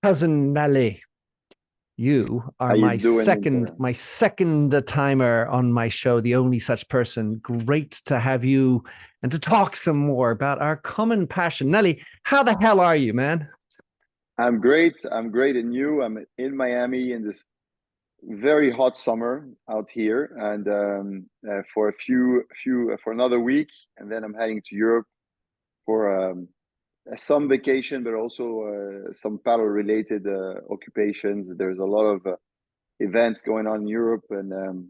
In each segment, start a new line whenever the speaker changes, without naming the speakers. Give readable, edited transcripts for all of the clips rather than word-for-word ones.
Cousin Nallé, you
How
are
you
my
doing,
second
Minter?
my second timer on my show, the only such person. Great to have you and to talk some more about our common passion. Nelly, how the hell are you, man?
I'm great. I'm great. And you? I'm in Miami in this very hot summer out here, and for for another week, and then I'm heading to Europe for some vacation, but also some paddle related occupations. There's a lot of events going on in Europe, and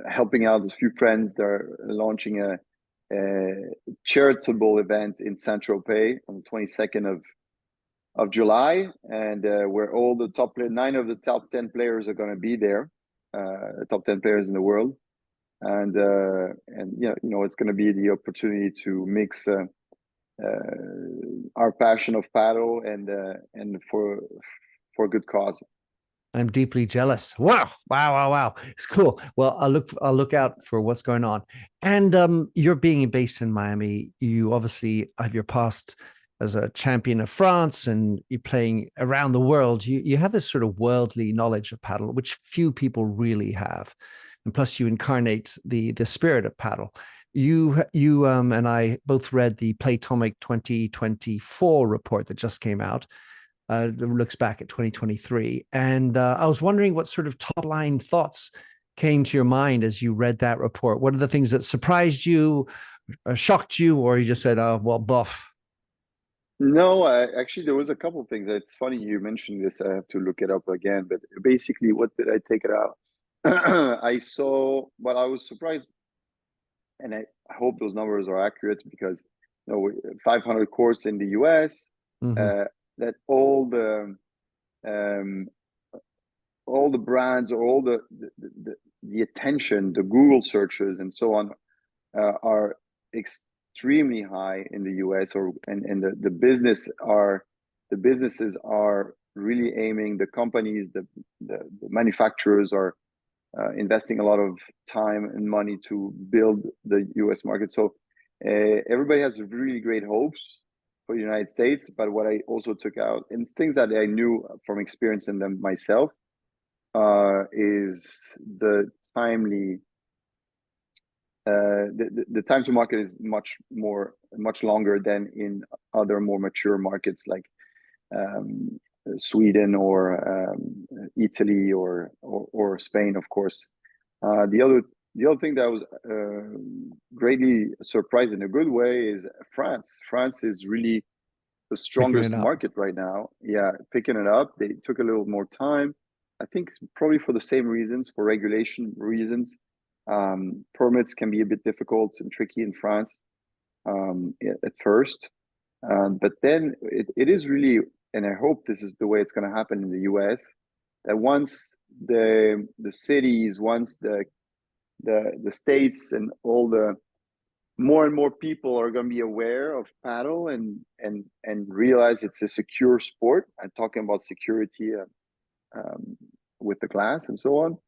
helping out a few friends. They're launching a charitable event in Saint Tropez on the 22nd of July, and where all the nine of the top 10 players are going to be there, top 10 players in the world, and it's going to be the opportunity to mix our passion of paddle and for a good cause.
I'm deeply jealous. Wow, wow, wow, wow. It's cool. Well, I'll look out for what's going on. And you're being based in Miami. You obviously have your past as a champion of France, and you're playing around the world. You have this sort of worldly knowledge of paddle, which few people really have. And plus, you incarnate the spirit of paddle. You and I both read the Playtomic 2024 report that just came out, that looks back at 2023. And I was wondering what sort of top line thoughts came to your mind as you read that report. What are the things that surprised you, shocked you, or you just said, oh, well, buff?
No, actually, there was a couple of things. It's funny you mentioned this. I have to look it up again. But basically, what did I take it out? I saw, but I was surprised, and I hope those numbers are accurate because 500 course in the US,
Mm-hmm.
uh, that um, all the brands or all the attention, the Google searches, and so on are extremely high in the US, and the businesses are really aiming, the companies, the manufacturers are investing a lot of time and money to build the US market. So everybody has really great hopes for the United States. But what I also took out, and things that I knew from experience in them myself, is the timely the time to market is much longer than in other more mature markets like um, Sweden or Italy or Spain, of course. Uh, the other the other thing that was greatly surprised in a good way is France. France is really the
Picking it
strongest
up.
market right now. Yeah, picking it up. They took a little more time. I think probably for the same reasons, for regulation reasons. Permits can be a bit difficult and tricky in France at first, but then it is really, and I hope this is the way it's going to happen in the US. That once the cities, once the states, and all the more and more people are going to be aware of paddle and realize it's a secure sport. I'm talking about security um, with the glass and so on.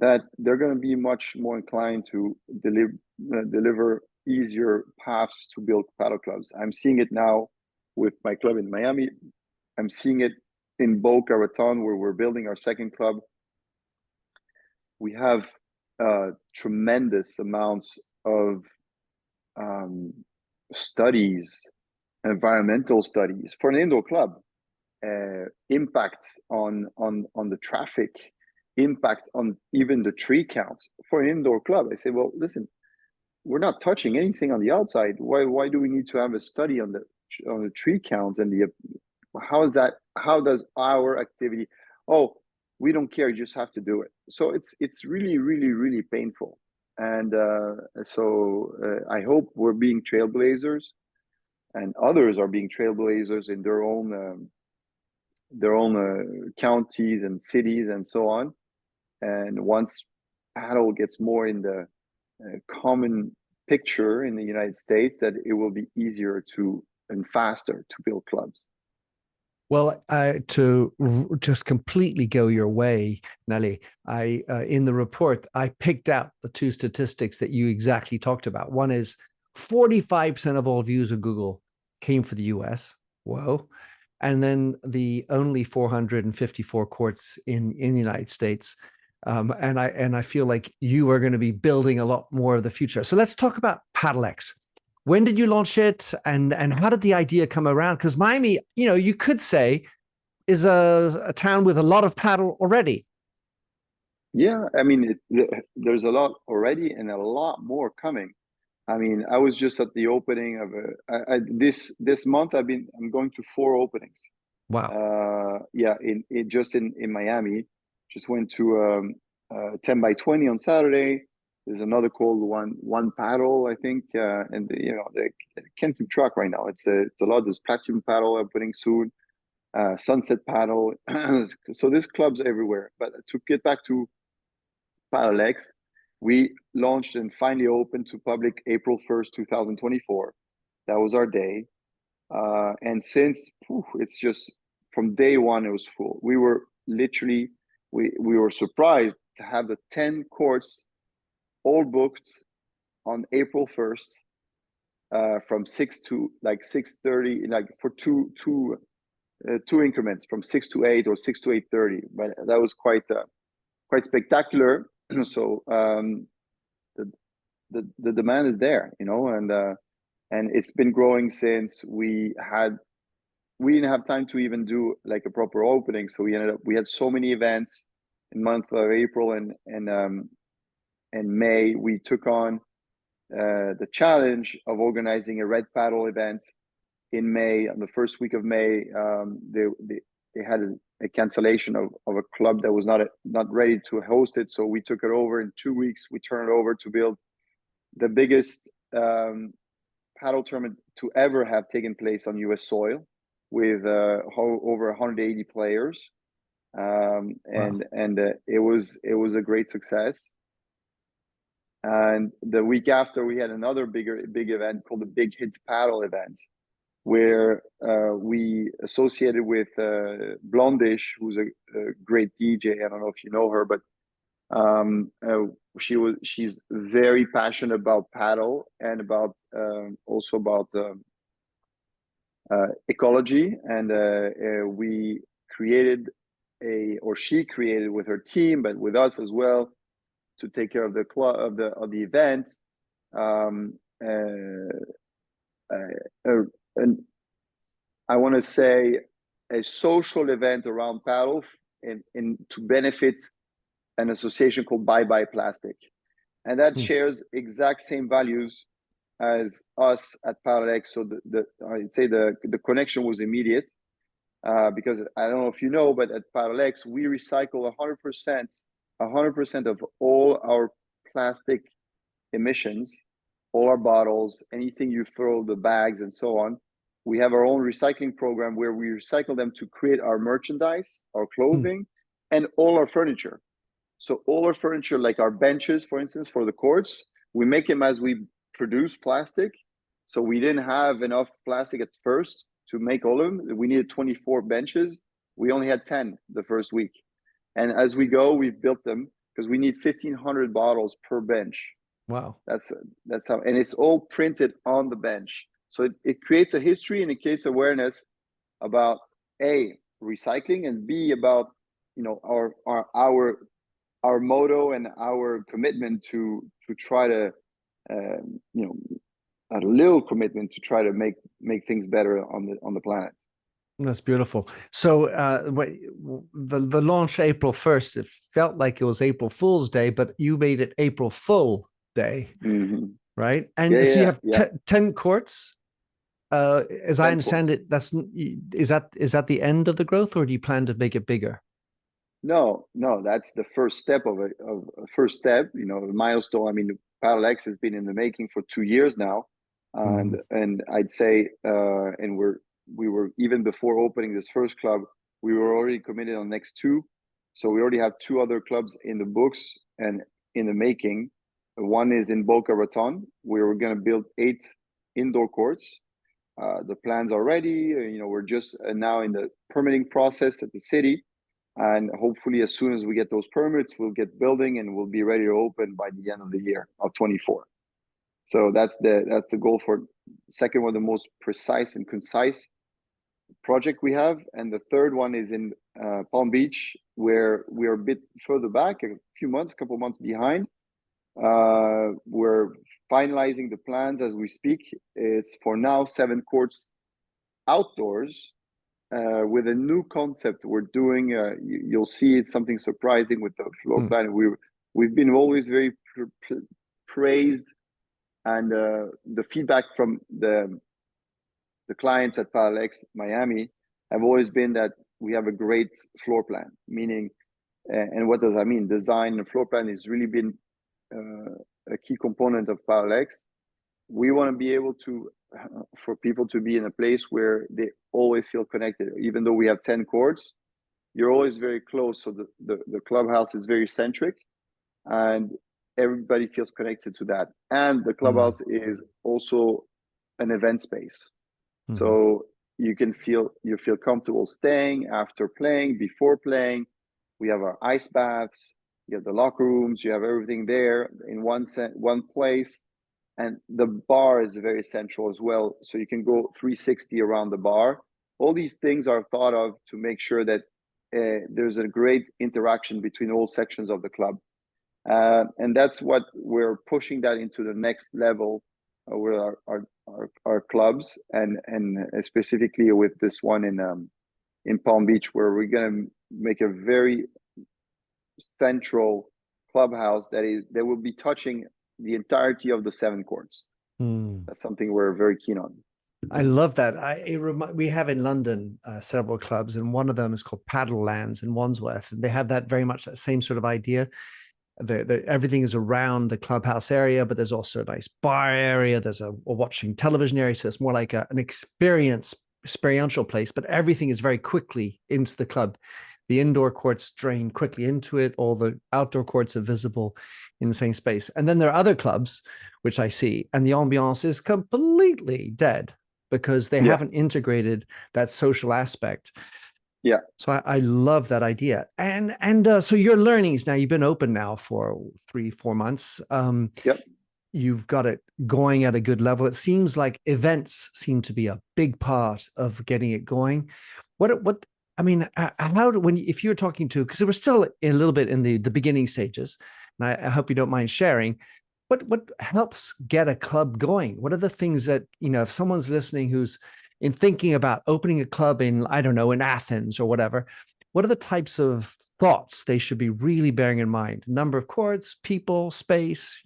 That they're going to be much more inclined to deliver easier paths to build paddle clubs. I'm seeing it now with my club in Miami. I'm seeing it in Boca Raton, where we're building our second club. We have tremendous amounts of um, studies, environmental studies for an indoor club, impacts on the traffic, impact on even the tree counts for an indoor club. I say, well, listen, we're not touching anything on the outside. Why do we need to have a study on the tree count and the how is that? How does our activity? Oh, we don't care. You just have to do it. So it's really really painful. And I hope we're being trailblazers, and others are being trailblazers in their own counties and cities and so on. And once paddle gets more in the common picture in the United States, that it will be easier to and faster to build clubs.
Well, to just completely go your way, Nelly, I in the report I picked out the two statistics that you exactly talked about. One is 45% of all views of Google came for the US. Whoa. and then the only 454 courts in the United States. And I feel like you are going to be building a lot more of the future. So let's talk about PadelX. When did you launch it, and how did the idea come around? Because Miami, you could say, is a town with a lot of paddle already.
Yeah, I mean, there's a lot already and a lot more coming. I mean, I was just at the opening of this month. I'm going to four openings.
Wow.
Yeah, in just in Miami. Just went to 10 by 20 on Saturday. There's another called one paddle, I think, and they can't keep track right now. It's a lot. There's platinum paddle opening soon. Sunset paddle. So there's clubs everywhere. But to get back to PadelX, we launched and finally opened to public April 1st, 2024. That was our day. And since it's just from day one, it was full. We were literally, we were surprised to have the 10 courts all booked on April 1st, from 6 to like 6:30, like for two increments from 6 to 8 or 6 to 8:30. But that was quite spectacular. So the, the demand is there, and it's been growing since we didn't have time to even do like a proper opening. So we had so many events in month of April and May. We took on the challenge of organizing a red paddle event in May. On the first week of May, they had a cancellation of a club that was not ready to host it. So we took it over in 2 weeks. We turned it over to build the biggest paddle tournament to ever have taken place on U.S. soil, with over 180 players,
Wow.
and it was a great success. And the week after, we had another big event called the Big Hit Paddle event, where we associated with Blondish, who's a great DJ. I don't know if you know her, but she's very passionate about paddle and about also about ecology. And we created or she created with her team, but with us as well, to take care of the club of the event. Um, and I want to say a social event around paddle, in to benefit an association called Bye Bye Plastic, and that
Hmm.
shares exact same values as us at PadelX. So I'd say the connection was immediate, because I don't know if you know, but at PadelX we recycle 100% of all our plastic emissions, all our bottles, anything you throw, the bags and so on. We have our own recycling program where we recycle them to create our merchandise, our
Hmm.
clothing, and all our furniture. So all our furniture, like our benches, for instance, for the courts, we make them as we produce plastic. So we didn't have enough plastic at first to make all of them. We needed 24 benches. We only had 10 the first week. And as we go, we've built them because we need 1,500 bottles per bench.
Wow.
That's that's how, and it's all printed on the bench. So it creates a history and it creates awareness about A, recycling, and B, about our motto and our commitment to try to you know a little commitment to try to make things better on the planet.
That's beautiful. So, the launch April 1st, it felt like it was April Fool's Day, but you made it April Fool Day,
Mm-hmm.
right?
Yeah,
And so you
yeah,
have
yeah.
10 courts. As I
10
understand
courts.
it, is that the end of the growth, or do you plan to make it bigger?
No, no, that's the first step of a first step. A milestone. I mean, PadelX has been in the making for 2 years now, and
Mhm.
I'd say, and we were, even before opening this first club, we were already committed on next two. So we already have two other clubs in the books and in the making. One is in Boca Raton, where we're going to build 8 indoor courts. The plans are ready. We're just now in the permitting process at the city, and hopefully as soon as we get those permits, we'll get building and we'll be ready to open by the end of the year of 24. So that's the goal for second one, the most precise and concise. project we have, and the third one is in Palm Beach, where we're a bit further back, a couple months behind. We're finalizing the plans as we speak. It's for now 7 courts outdoors, with a new concept we're doing. You'll see it's something surprising with the floor plan. We've been always very praised, and the feedback from the clients at PadelX Miami have always been that we have a great floor plan. Meaning, and what does that mean? Design and floor plan has really been a key component of PadelX. We want to be able to, for people to be in a place where they always feel connected. Even though we have 10 courts, you're always very close. So the clubhouse is very centric, and everybody feels connected to that. And the clubhouse is also an event space. So you feel comfortable staying after playing, before playing. We have our ice baths, you have the locker rooms, you have everything there in one place. And the bar is very central as well. So you can go 360 around the bar. All these things are thought of to make sure that there's a great interaction between all sections of the club. And that's what we're pushing that into the next level with our clubs, and specifically with this one in Palm Beach, where we're going to make a very central clubhouse that will be touching the entirety of the 7 courts. That's something we're very keen on.
I love that. We have in London several clubs, and one of them is called Padel Lands in Wandsworth. And they have that very much that same sort of idea. Everything is around the clubhouse area, but there's also a nice bar area. There's a watching television area. So it's more like an experiential place, but everything is very quickly into the club. The indoor courts drain quickly into it. All the outdoor courts are visible in the same space. And then there are other clubs, which I see, and the ambiance is completely dead because they haven't integrated that social aspect.
Yeah.
So I love that idea. And so your learnings now, you've been open now for 3-4 months.
Yep.
You've got it going at a good level. It seems like events seem to be a big part of getting it going. I mean, if you're talking to, because we're still a little bit in the beginning stages, and I hope you don't mind sharing, what helps get a club going? What are the things that, if someone's listening who's in thinking about opening a club in, I don't know, in Athens or whatever, what are the types of thoughts they should be really bearing in mind? Number of courts, people, space,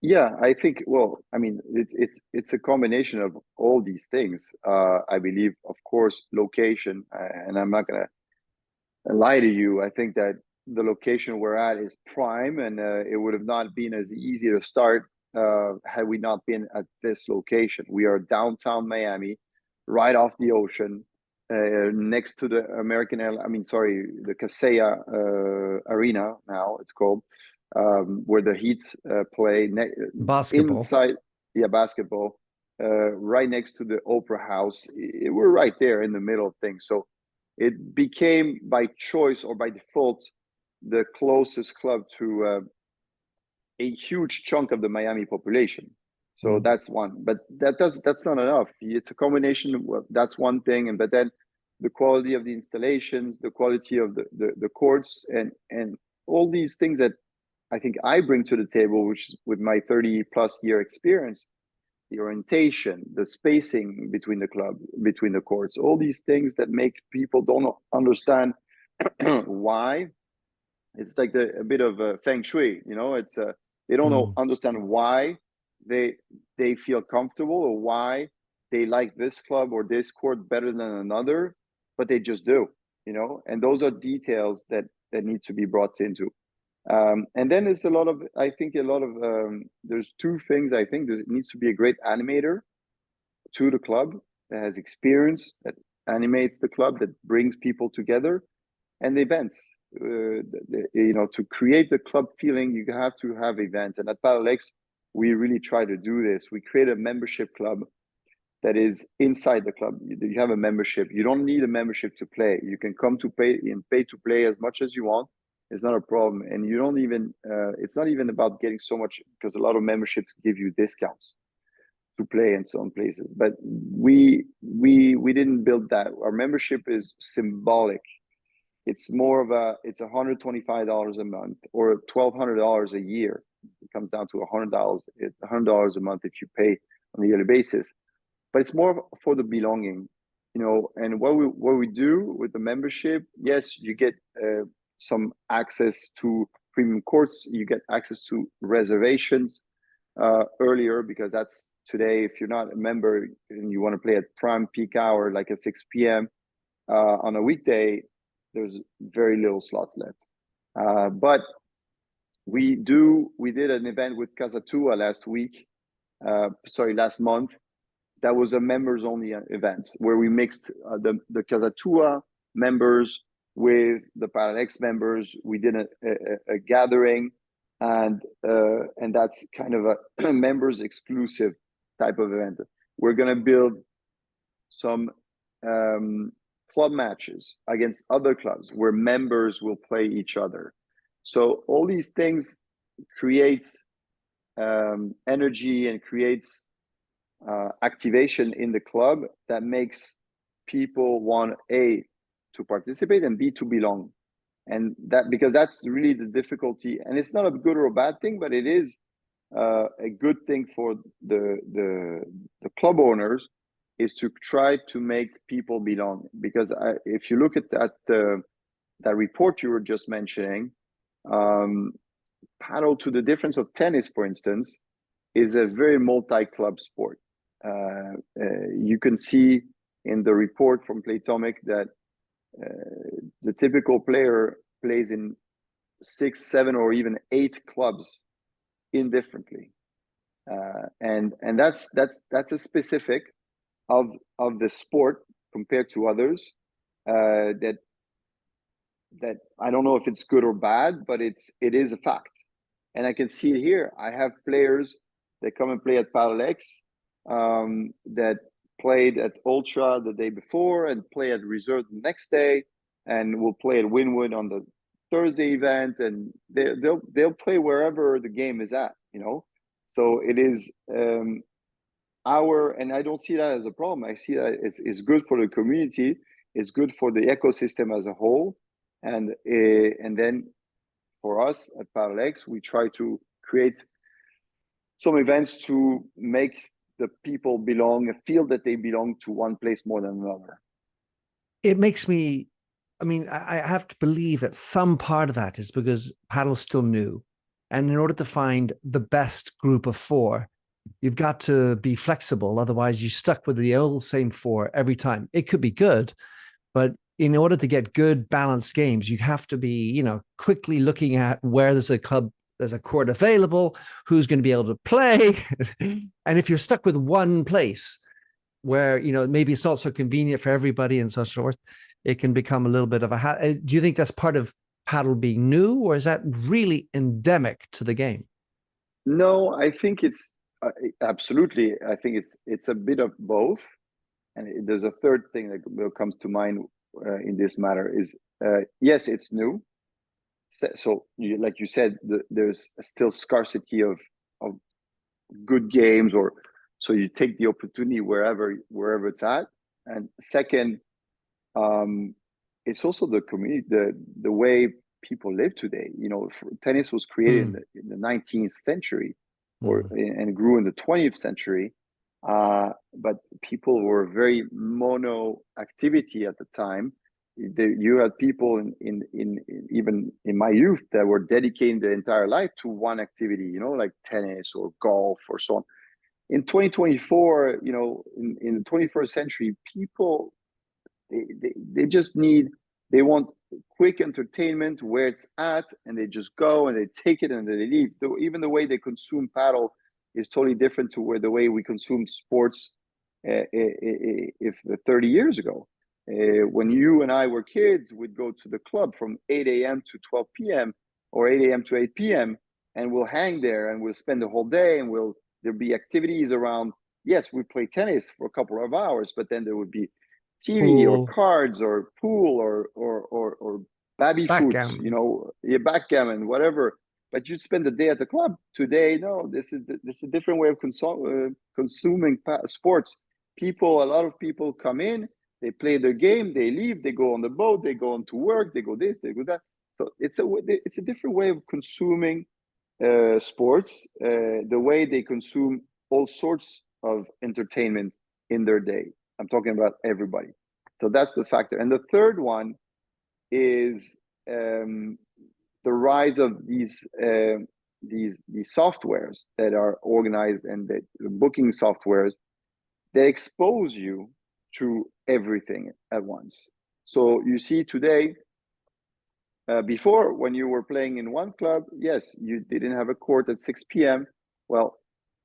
Yeah, I think, well, I mean, it's a combination of all these things. I believe, of course, location, and I'm not gonna lie to you. I think that the location we're at is prime, and it would have not been as easy to start had we not been at this location. We are downtown Miami, right off the ocean, next to the the Kaseya Arena, now it's called, where the Heat play
basketball.
inside. Yeah, basketball, right next to the Opera House. We're right there in the middle of things. So it became by choice or by default the closest club to a huge chunk of the Miami population. So that's one, but that's not enough. It's a combination of, that's one thing, but then the quality of the installations, the quality of the courts, and all these things that I think I bring to the table, which is with my 30+ year experience, the orientation, the spacing between between the courts, all these things that make people don't understand why. It's like a bit of a feng shui, it's they don't understand why they feel comfortable, or why they like this club or this court better than another, but they just do, and those are details that need to be brought into. And then there's there's 2 things. I think there needs to be a great animator to the club that has experience, that animates the club, that brings people together, and the events. To create the club feeling, you have to have events. And at PadelX, we really try to do this. We create a membership club that is inside the club. You have a membership. You don't need a membership to play. You can come to pay to play as much as you want. It's not a problem. And you don't even, it's not even about getting so much, because a lot of memberships give you discounts. to play in some places. But we didn't build that. Our membership is symbolic. It's more of a, it's $125 a month or $1,200 a year. It comes down to $100 a month if you pay on a yearly basis. But it's more for the belonging, you know. And what we do with the membership, yes, you get some access to premium courts. You get access to reservations earlier, because that's today. If you're not a member and you want to play at prime peak hour, like at 6 p.m. On a weekday, there's very little slots left. But we did an event with Casa Tua last month. That was a members only event where we mixed the Casa Tua members with the PadelX members. We did a gathering, and that's kind of a members exclusive type of event. We're gonna build some club matches against other clubs where members will play each other. So all these things creates energy and creates activation in the club that makes people want A, to participate, and B, to belong. And that, because that's really the difficulty, and it's not a good or a bad thing, but it is a good thing for the club owners, is to try to make people belong. Because if you look at that report you were just mentioning, paddle, to the difference of tennis, for instance, is a very multi-club sport. You can see in the report from Playtomic that the typical player plays in 6, 7, or even 8 clubs indifferently, and that's a specific of the sport compared to others. That I don't know if it's good or bad, but it is a fact, and I can see it here. I have players that come and play at PadelX, that played at Ultra the day before and play at Reserve the next day, and will play at Winwood on the Thursday event, and they'll play wherever the game is at, you know. So it is and I don't see that as a problem. I see that it's good for the community, it's good for the ecosystem as a whole, and then for us at PadelX, we try to create some events to make the people feel that they belong to one place more than another.
It makes me, I mean, I have to believe that some part of that is because paddle's still new. And in order to find the best group of 4, you've got to be flexible. Otherwise, you're stuck with the old same 4 every time. It could be good, but in order to get good balanced games, you have to be, you know, quickly looking at where there's a court available, who's going to be able to play. And if you're stuck with one place where, you know, maybe it's not so convenient for everybody and so forth, it can become a little bit of a, do you think that's part of paddle being new, or is that really endemic to the game?
No, I think it's absolutely. I think it's a bit of both. And there's a third thing that comes to mind in this matter is, yes, it's new. So like you said, there's still scarcity of good games, or so you take the opportunity wherever it's at. And second, it's also the community, the way people live today. You know, tennis was created in the 19th century, and grew in the 20th century. But people were very mono activity at the time. You had people in even in my youth that were dedicating their entire life to one activity, you know, like tennis or golf or so on. In 2024, you know, in the 21st century, people they just they want quick entertainment where it's at, and they just go and they take it and they leave. Even the way they consume paddle is totally different to the way we consumed sports if 30 years ago. When you and I were kids, we'd go to the club from 8 a.m. to 12 p.m. or 8 a.m. to 8 p.m. and we'll hang there and we'll spend the whole day, and there'll be activities around. Yes, we play tennis for a couple of hours, but then there would be TV or cards or pool or baby foot, you know, backgammon, whatever. but you spend the day at the club. Today, no, this is a different way of consuming sports. People, a lot of people come in, they play their game, they leave, they go on the boat, they go on to work, they go this, they go that. So it's a different way of consuming sports, the way they consume all sorts of entertainment in their day. I'm talking about everybody. So that's the factor. And the third one is the rise of these softwares that are organized, and the booking softwares that expose you to everything at once. So you see today, before, when you were playing in one club, yes, you didn't have a court at 6 p.m. Well,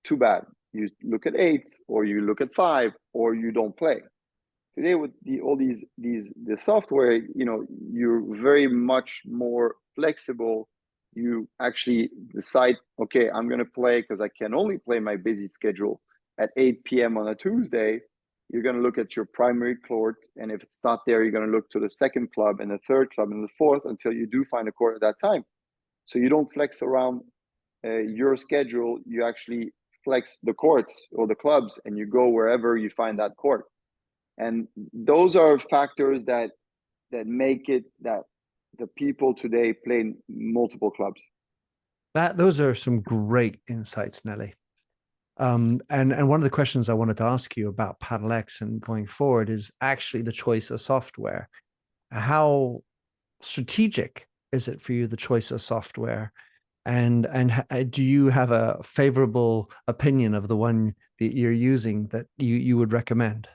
too bad. You look at 8, or you look at 5, or you don't play. Today, with all the software, you're very much more flexible. You actually decide, okay, I'm going to play because I can only play my busy schedule at 8 p.m. on a Tuesday. You're going to look at your primary court, and if it's not there, you're going to look to the second club and the third club and the fourth until you do find a court at that time. So you don't flex around your schedule. You actually flex the courts or the clubs, and you go wherever you find that court. And those are factors that make it that the people today play in multiple clubs.
Those are some great insights, Nallé. And one of the questions I wanted to ask you about PadelX and going forward is actually the choice of software. How strategic is it for you, the choice of software? And do you have a favorable opinion of the one that you're using that you would recommend?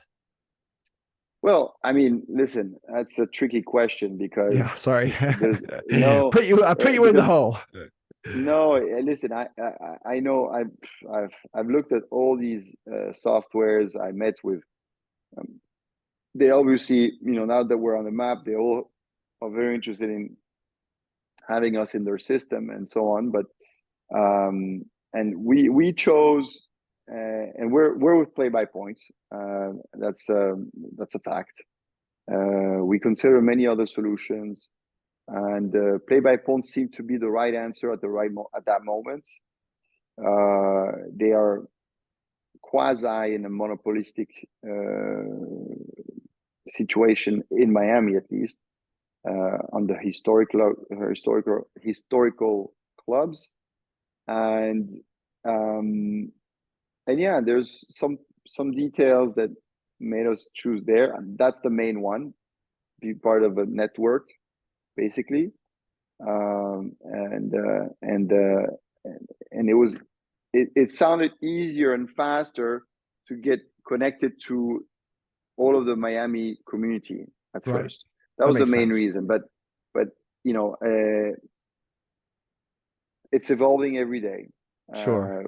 Well, I mean, listen, that's a tricky question
Yeah,
because
sorry.
there's no
I put you in the
because
hole.
no, listen, I know I've looked at all these softwares. I met with they obviously, now that we're on the map, they all are very interested in having us in their system and so on. But and we chose, and we're with play by points. That's a fact. We consider many other solutions, and play by points seem to be the right answer at that moment. They are quasi in a monopolistic situation in Miami, at least, on the historical clubs, and yeah, there's some details that made us choose there, and that's the main one: be part of a network, basically. And it sounded easier and faster to get connected to all of the Miami community at
Right.
first. That
That
was the
makes
main
sense.
reason. But it's evolving every day.
Sure.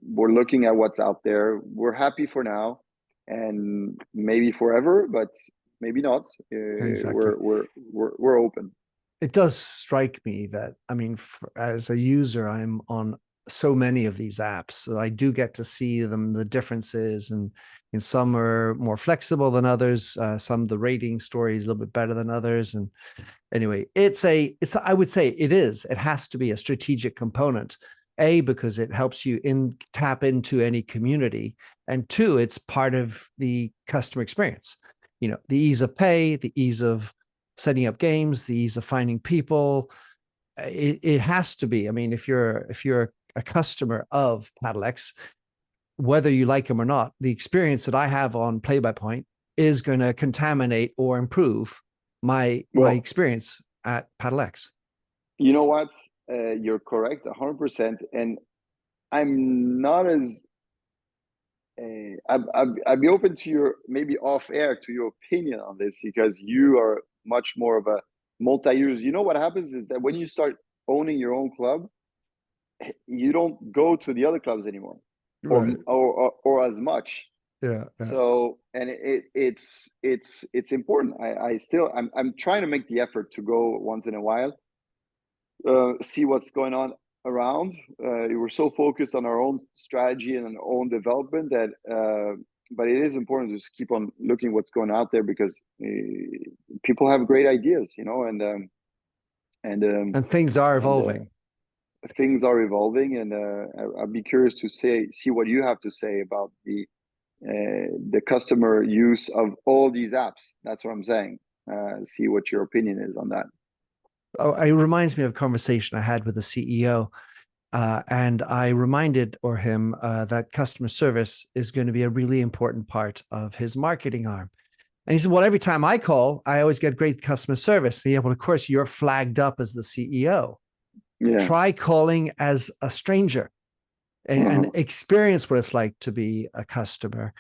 We're looking at what's out there. We're happy for now, and maybe forever, but maybe not.
Exactly.
We're open.
It does strike me that, I mean, as a user, I'm on so many of these apps, so I do get to see them, the differences, and some are more flexible than others. Some, the rating story is a little bit better than others. And anyway, I would say it has to be a strategic component. A, because it helps you tap into any community, and two, it's part of the customer experience. The ease of pay, the ease of setting up games, the ease of finding people. It has to be. I mean, if you're a customer of PadelX, whether you like them or not, the experience that I have on Play by Point is going to contaminate or improve my
Well,
experience at PadelX.
you know what? You're correct, 100%. And I'm not as I'd be open to your, maybe off air, to your opinion on this, because you are much more of a multi-user. You know what happens is that when you start owning your own club, you don't go to the other clubs anymore,
Right.
or as much.
Yeah. Yeah.
So, and it's important. I'm trying to make the effort to go once in a while, see what's going on around. We're so focused on our own strategy and our own development that, but it is important to just keep on looking what's going out there, because people have great ideas, and
And things are
and
evolving.
things are evolving, and I'd be curious to see what you have to say about the customer use of all these apps. That's what I'm saying. See what your opinion is on that.
Oh, it reminds me of a conversation I had with the CEO, and I reminded or him that customer service is going to be a really important part of his marketing arm. And he said, "Well, every time I call, I always get great customer service." So, yeah, well, of course, you're flagged up as the CEO.
Yeah.
Try calling as a stranger and
Uh-huh.
experience what it's like to be a customer.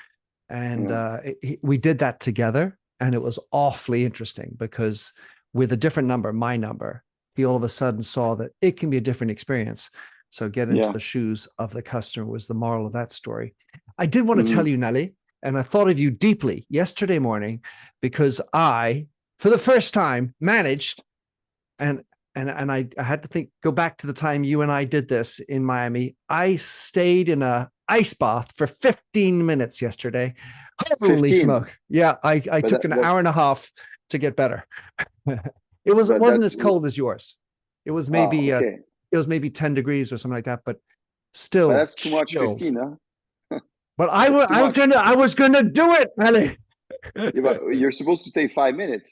And
Yeah.
we did that together, and it was awfully interesting because with a different number, my number, he all of a sudden saw that it can be a different experience. So get into
Yeah.
the shoes of the customer was the moral of that story. I did want to tell
Hmm.
you, Nallé, and I thought of you deeply yesterday morning because I, for the first time, managed and I had to go back to the time you and I did this in Miami. I stayed in a ice bath for 15 minutes yesterday. Holy
15.
smoke. Yeah, I
But
took an hour and a half to get better. It
but
wasn't
that's
as cold as yours. It was
oh,
maybe
okay.
10 degrees or something like that, but
But
still
that's too much,
chilled.
15, huh?
But
That's too much.
I was gonna do it, Ellie.
Yeah, but you're supposed to stay 5 minutes.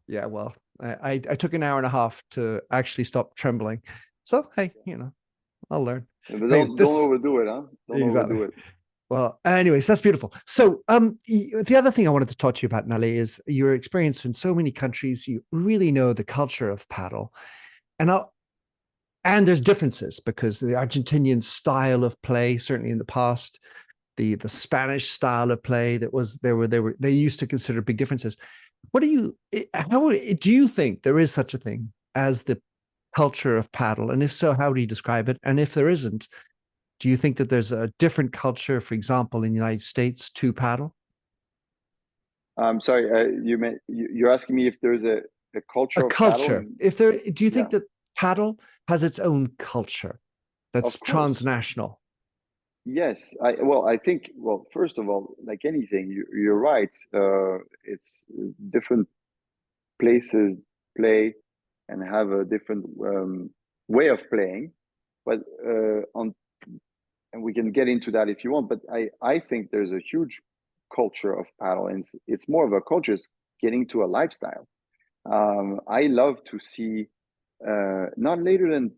Yeah, well, I took an hour and a half to actually stop trembling. So hey, I'll learn.
But
Hey,
don't
this
overdo it, huh? Don't
exactly.
overdo it.
Well, anyways, that's beautiful. So, the other thing I wanted to talk to you about, Nallé, is your experience in so many countries. You really know the culture of paddle, and there's differences because the Argentinian style of play, certainly in the past, the Spanish style of play that was they used to consider big differences. What do you how do you think there is such a thing as the culture of paddle? And if so, how do you describe it? And if there isn't, do you think that there's a different culture, for example, in the United States to paddle?
I'm sorry, you're asking me if there's a
A
culture of paddle,
culture.
and
If there, do you
yeah,
think that paddle has its own culture that's
of course.
transnational?
Yes, I think, well, first of all, like anything, you're right. It's different places play and have a different way of playing, but on and we can get into that if you want. But I think there's a huge culture of paddle, and it's more of a culture. It's getting to a lifestyle. I love to see not later than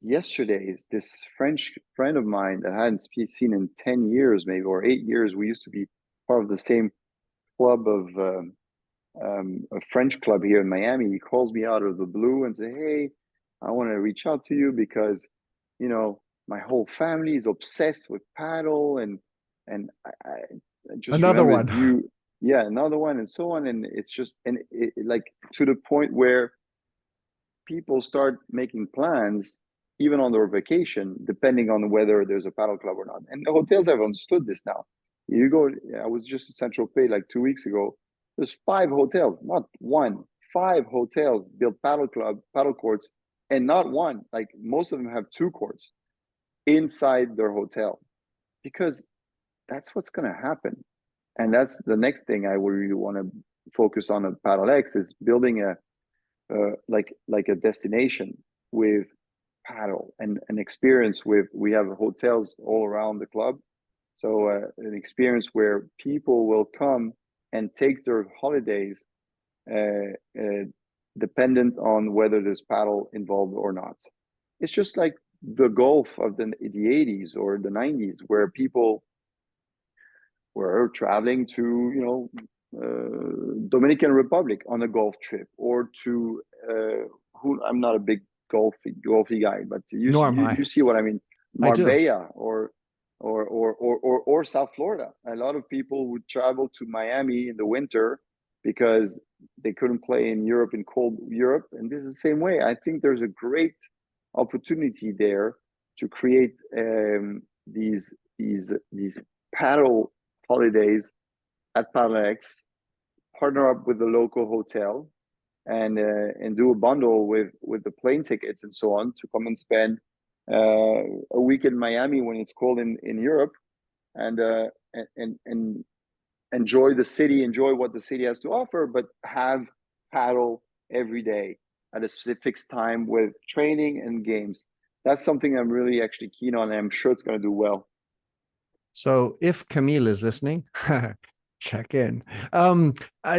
yesterday is this French friend of mine that I hadn't seen in 10 years, maybe, or 8 years. We used to be part of the same club of a French club here in Miami. He calls me out of the blue and say, "Hey, I want to reach out to you because, you know, my whole family is obsessed with paddle, and I just
Another
remembered
one.
you, yeah, another one, and so on." And it's just like to the point where people start making plans even on their vacation, depending on whether there's a paddle club or not. And the hotels have understood this now. You go, I was just in Central Pay like 2 weeks ago. There's five hotels, not one, five hotels built paddle courts, and not one. Like most of them have two courts inside their hotel because that's what's going to happen. And that's the next thing I really want to focus on at PadelX is building like a destination with paddle and an experience with. We have hotels all around the club, so an experience where people will come and take their holidays uh, uh, dependent on whether there's paddle involved or not. It's just like the golf of the 80s or the 90s where people were traveling to, Dominican Republic on a golf trip, or to who I'm not a big golfy guy, but
Nor am I.
you see what I mean,
I do.
Marbella or South Florida. A lot of people would travel to Miami in the winter because they couldn't play in Europe, in cold Europe, and this is the same way. I think there's a great opportunity there to create these paddle holidays at PadelX, partner up with the local hotel, and do a bundle with the plane tickets and so on to come and spend a week in Miami when it's cold in Europe, and and enjoy the city, enjoy what the city has to offer, but have paddle every day. at a specific time with training and games. That's something I'm really actually keen on, and I'm sure it's going to do well.
So if Camille is listening, check in.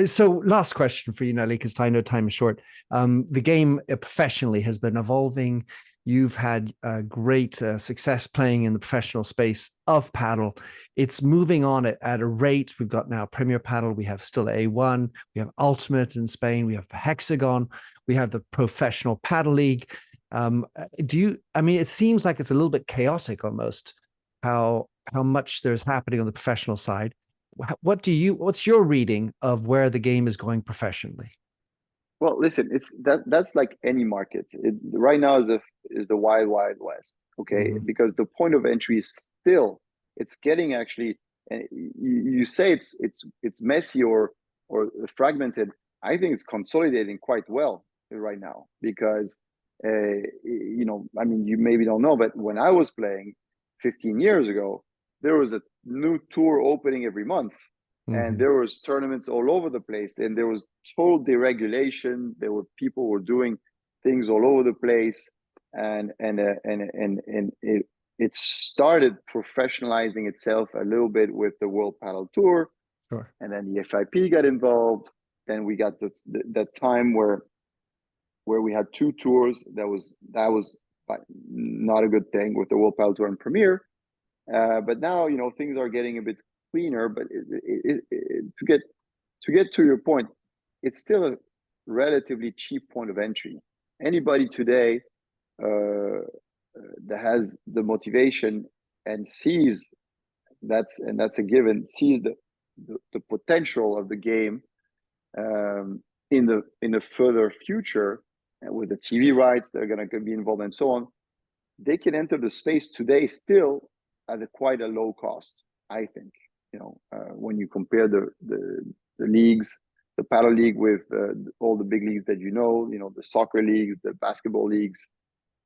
So last question for you, Nallé, because I know time is short. The game professionally has been evolving. You've had great success playing in the professional space of paddle. It's moving on at a rate. We've got now Premier Paddle. We have still A1. We have Ultimate in Spain. We have Hexagon. We have the Professional Paddle League. I mean, it seems like it's a little bit chaotic almost how much there's happening on the professional side. What's your reading of where the game is going professionally?
Well, listen, that's like any market. Right now is the wild west, okay?
Mm-hmm.
Because the point of entry is still, it's getting actually. You say it's messy or fragmented. I think it's consolidating quite well right now because I mean, you maybe don't know, but when I was playing 15 years ago, there was a new tour opening every month, and
Mm-hmm.
there was tournaments all over the place, and there was total deregulation. There were people were doing things all over the place, and it started professionalizing itself a little bit with the World Paddle Tour,
Sure.
and then the FIP got involved. Then we got that time where we had two tours. That was not a good thing with the World Paddle Tour and Premier. But now things are getting a bit cleaner. But to get to your point, it's still a relatively cheap point of entry. Anybody today that has the motivation and sees that's a given, sees the potential of the game in the further future, with the TV rights that are going to be involved and so on, they can enter the space today still at quite a low cost. I think when you compare the leagues, the paddle league with all the big leagues that the soccer leagues, the basketball leagues,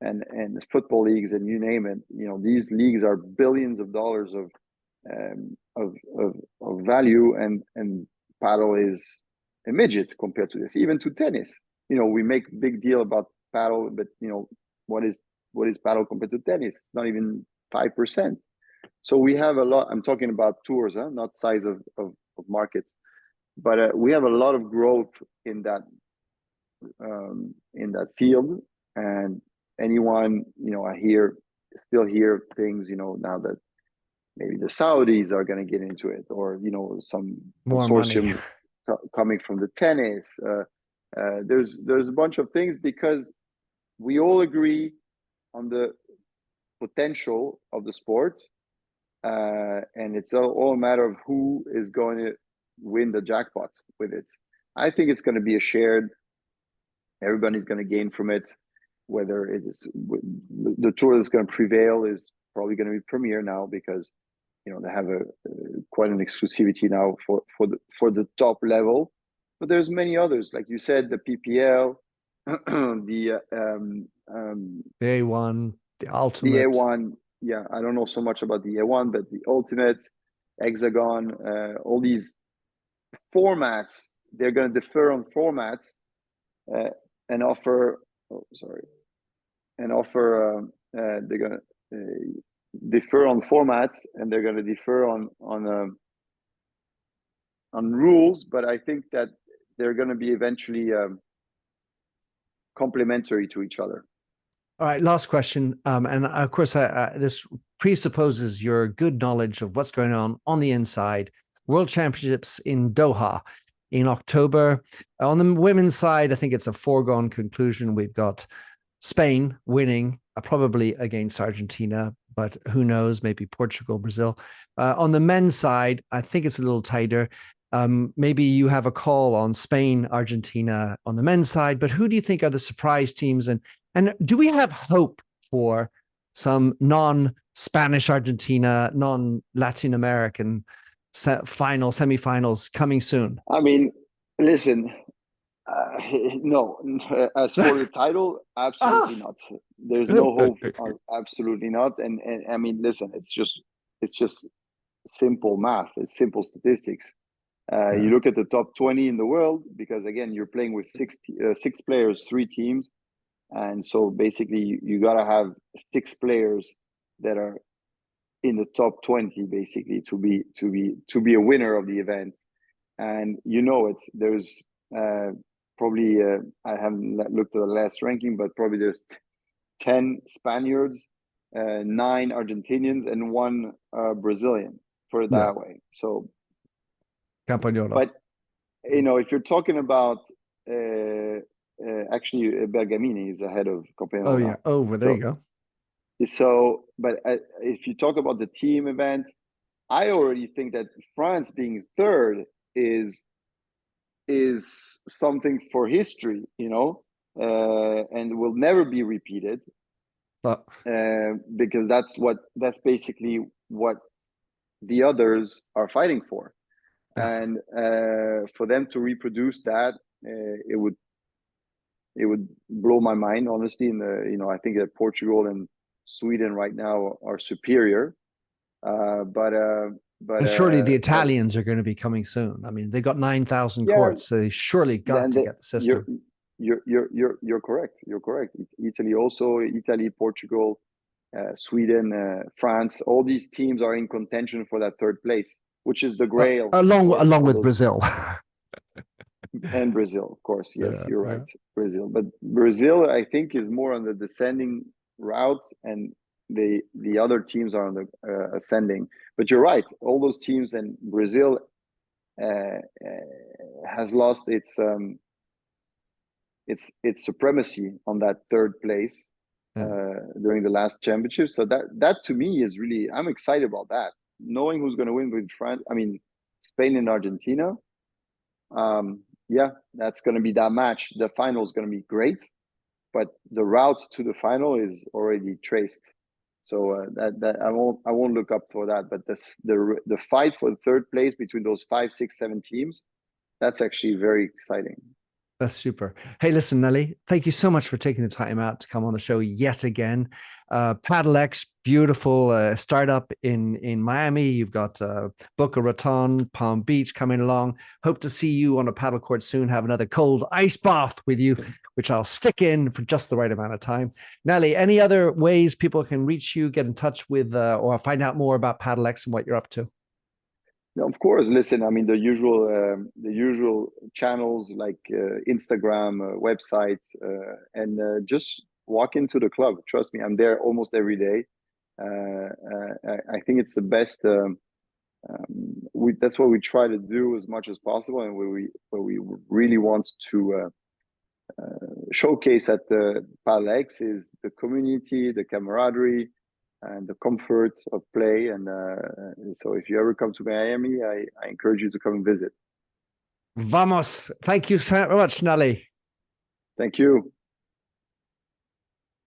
and the football leagues, and you name it. These leagues are billions of dollars of value, and paddle is a midget compared to this, even to tennis. We make big deal about paddle, but what is paddle compared to tennis? It's not even 5%. So we have a lot. I'm talking about tours, not size of markets, but we have a lot of growth in that field. And anyone, I still hear things, now that maybe the Saudis are going to get into it, or some
More
consortium
money.
coming from the tennis. There's a bunch of things, because we all agree on the potential of the sport, and it's all a matter of who is going to win the jackpot with it. I think it's going to be a shared. Everybody's going to gain from it. Whether it is the tour that's going to prevail is probably going to be Premier now, because they have quite an exclusivity now for the top level. But there's many others, like you said, the PPL, the
A1, the
the
Ultimate.
A1. Yeah, I don't know so much about the A1, but the Ultimate, Hexagon, all these formats, they're going to defer on formats and offer. Oh, sorry, and offer. They're going to defer on formats, and they're going to defer on rules. But I think that they're going to be eventually complementary to each other.
All right, last question. And of course, this presupposes your good knowledge of what's going on the inside. World Championships in Doha in October. On the women's side, I think it's a foregone conclusion. We've got Spain winning, probably against Argentina, but who knows, maybe Portugal, Brazil. On the men's side, I think it's a little tighter. Maybe you have a call on Spain, Argentina on the men's side, but who do you think are the surprise teams? And do we have hope for some non-Spanish Argentina, non-Latin American semifinals coming soon?
I mean, listen, no. As for the title, absolutely not. There's no hope. Absolutely not. And I mean, listen, it's just simple math. It's simple statistics. You
Yeah.
look at the top 20 in the world, because again, you're playing with six players, three teams. And so basically you got to have six players that are in the top 20 basically to be a winner of the event. And there's probably I haven't looked at the last ranking, but probably there's 10 Spaniards, 9 Argentinians, and 1 Brazilian, put it
Yeah.
that way. So,
Campagnolo.
but if you're talking about actually Bergamini is ahead of
Oh
Campagnolo
yeah.
now.
Oh, well, there you
So
go.
but if you talk about the team event, I already think that France being third is something for history, and will never be repeated,
Oh,
because that's basically what the others are fighting for,
yeah.
and for them to reproduce that, it would blow my mind, honestly. And I think that Portugal and Sweden right now are superior, but
And surely the Italians are going to be coming soon. I mean, they got 9,000
yeah,
courts, so they surely got
then
to get the
you're
system.
you're correct. You're correct. Italy, Portugal, Sweden, France. All these teams are in contention for that third place, which is the grail
Along
for
along with
those.
Brazil.
And Brazil, of course. Yes,
Yeah,
you're
yeah.
right. Brazil, but Brazil, I think, is more on the descending route, and the other teams are on the ascending. But you're right. All those teams, and Brazil has lost its supremacy on that third place
Yeah.
during the last championship. So that to me is really, I'm excited about that. Knowing who's going to win with France, I mean, Spain and Argentina. Yeah, that's going to be that match. The final is going to be great, but the route to the final is already traced. So that I won't look up for that. But the fight for the third place between those 5, 6, 7 teams, that's actually very exciting.
That's super. Hey, listen, Nelly, thank you so much for taking the time out to come on the show yet again. PadelX, beautiful startup in Miami. You've got Boca Raton, Palm Beach coming along. Hope to see you on a paddle court soon. Have another cold ice bath with you, which I'll stick in for just the right amount of time. Nelly, any other ways people can reach you, get in touch with, or find out more about PadelX and what you're up to?
No, of course. Listen, I mean the usual channels like Instagram, websites, and just walk into the club. Trust me, I'm there almost every day. I think it's the best. That's what we try to do as much as possible, and where we really want to showcase at the PadelX is the community, the camaraderie, and the comfort of play. And so if you ever come to Miami, I encourage you to come and visit.
Vamos. Thank you so much, Nelly.
Thank you.